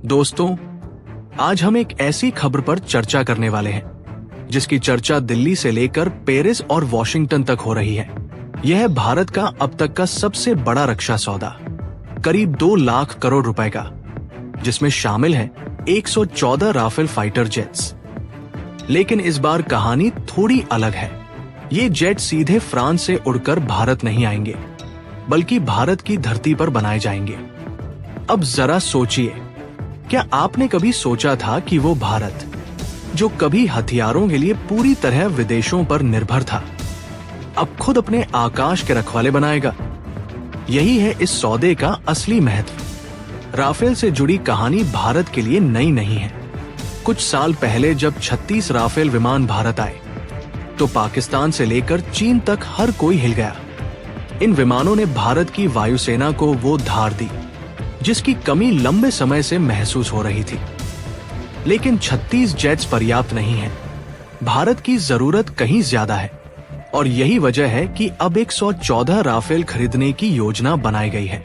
दोस्तों, आज हम एक ऐसी खबर पर चर्चा करने वाले हैं जिसकी चर्चा दिल्ली से लेकर पेरिस और वॉशिंगटन तक हो रही है। यह है भारत का अब तक का सबसे बड़ा रक्षा सौदा, करीब 2 लाख करोड़ रुपए का, जिसमें शामिल है 114 राफेल फाइटर जेट्स। लेकिन इस बार कहानी थोड़ी अलग है। ये जेट सीधे फ्रांस से उड़कर भारत नहीं आएंगे, बल्कि भारत की धरती पर बनाए जाएंगे। अब जरा सोचिए, क्या आपने कभी सोचा था कि वो भारत, जो कभी हथियारों के लिए पूरी तरह विदेशों पर निर्भर था, अब खुद अपने आकाश के रखवाले बनाएगा? यही है इस सौदे का असली महत्व। राफेल से जुड़ी कहानी भारत के लिए नई नहीं है। कुछ साल पहले जब 36 राफेल विमान भारत आए, तो पाकिस्तान से लेकर चीन तक हर कोई हिल गया। इन विमानों ने भारत की वायुसेना को वो धार दी जिसकी कमी लंबे समय से महसूस हो रही थी। लेकिन 36 जेट्स पर्याप्त नहीं है। भारत की जरूरत कहीं ज्यादा है, और यही वजह है कि अब 114 राफेल खरीदने की योजना बनाई गई है।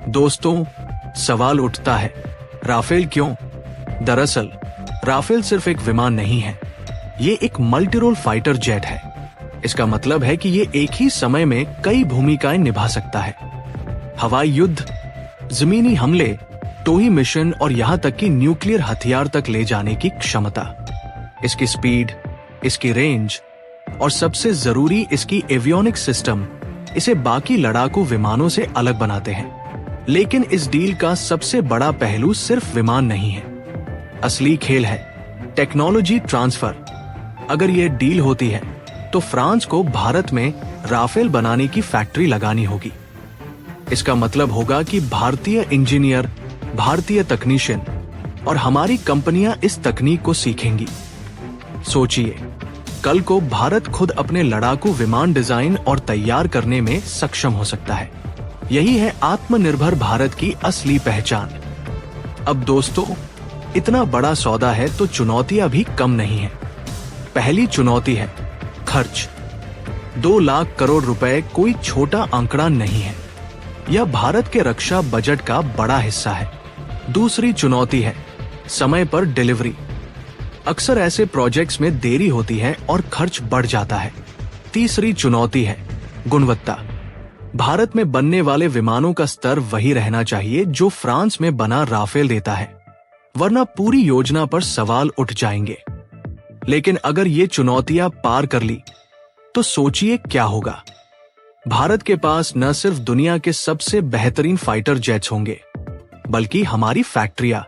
दोस्तों, सवाल उठता है, राफेल क्यों? दरअसल राफेल सिर्फ एक विमान नहीं है, ये एक मल्टीरोल फाइटर जेट है। इसका मतलब है कि ये एक ही समय में कई भूमिकाएं निभा सकता है। हवाई युद्ध, जमीनी हमले, टोही मिशन और यहां तक कि न्यूक्लियर हथियार तक ले जाने की क्षमता। इसकी स्पीड, इसकी रेंज और सबसे जरूरी इसकी एवियोनिक सिस्टम इसे बाकी लड़ाकू विमानों से अलग बनाते हैं। लेकिन इस डील का सबसे बड़ा पहलू सिर्फ विमान नहीं है। असली खेल है टेक्नोलॉजी ट्रांसफर। अगर यह डील होती है तो फ्रांस को भारत में राफेल बनाने की फैक्ट्री लगानी होगी। इसका मतलब होगा कि भारतीय इंजीनियर, भारतीय तकनीशियन और हमारी कंपनियां इस तकनीक को सीखेंगी। सोचिए, कल को भारत खुद अपने लड़ाकू विमान डिजाइन और तैयार करने में सक्षम हो सकता है। यही है आत्मनिर्भर भारत की असली पहचान। अब दोस्तों, इतना बड़ा सौदा है तो चुनौतियां भी कम नहीं है। पहली चुनौती है खर्च। 2 लाख करोड़ रुपए कोई छोटा आंकड़ा नहीं है। यह भारत के रक्षा बजट का बड़ा हिस्सा है। दूसरी चुनौती है समय पर डिलीवरी। अक्सर ऐसे प्रोजेक्ट्स में देरी होती है और खर्च बढ़ जाता है। तीसरी चुनौती है गुणवत्ता। भारत में बनने वाले विमानों का स्तर वही रहना चाहिए जो फ्रांस में बना राफेल देता है, वरना पूरी योजना पर सवाल उठ जाएंगे। लेकिन अगर ये चुनौतियां पार कर ली तो सोचिए क्या होगा। भारत के पास न सिर्फ दुनिया के सबसे बेहतरीन फाइटर जेट्स होंगे, बल्कि हमारी फैक्ट्रियां,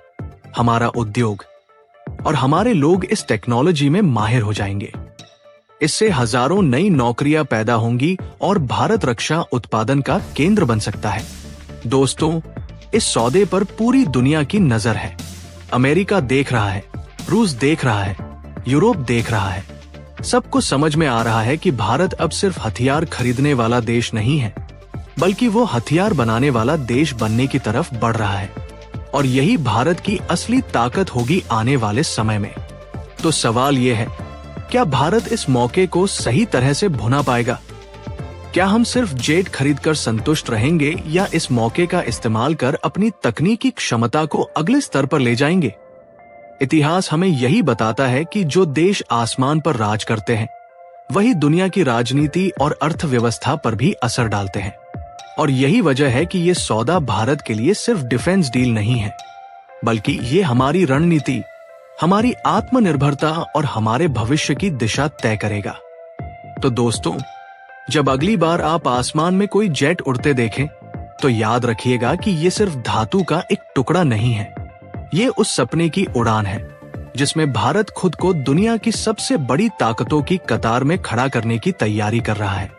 हमारा उद्योग और हमारे लोग इस टेक्नोलॉजी में माहिर हो जाएंगे। इससे हजारों नई नौकरियां पैदा होंगी और भारत रक्षा उत्पादन का केंद्र बन सकता है। दोस्तों, इस सौदे पर पूरी दुनिया की नजर है। अमेरिका देख रहा है, रूस देख रहा है, यूरोप देख रहा है। सबको समझ में आ रहा है कि भारत अब सिर्फ हथियार खरीदने वाला देश नहीं है, बल्कि वो हथियार बनाने वाला देश बनने की तरफ बढ़ रहा है। और यही भारत की असली ताकत होगी आने वाले समय में। तो सवाल ये है, क्या भारत इस मौके को सही तरह से भुना पाएगा? क्या हम सिर्फ जेट खरीदकर संतुष्ट रहेंगे, या इस मौके का इस्तेमाल कर अपनी तकनीकी क्षमता को अगले स्तर पर ले जाएंगे? इतिहास हमें यही बताता है कि जो देश आसमान पर राज करते हैं, वही दुनिया की राजनीति और अर्थव्यवस्था पर भी असर डालते हैं। और यही वजह है कि ये सौदा भारत के लिए सिर्फ डिफेंस डील नहीं है, बल्कि ये हमारी रणनीति, हमारी आत्मनिर्भरता और हमारे भविष्य की दिशा तय करेगा। तो दोस्तों, जब अगली बार आप आसमान में कोई जेट उड़ते देखें, तो याद रखिएगा कि ये सिर्फ धातु का एक टुकड़ा नहीं है। ये उस सपने की उड़ान है जिसमें भारत खुद को दुनिया की सबसे बड़ी ताकतों की कतार में खड़ा करने की तैयारी कर रहा है।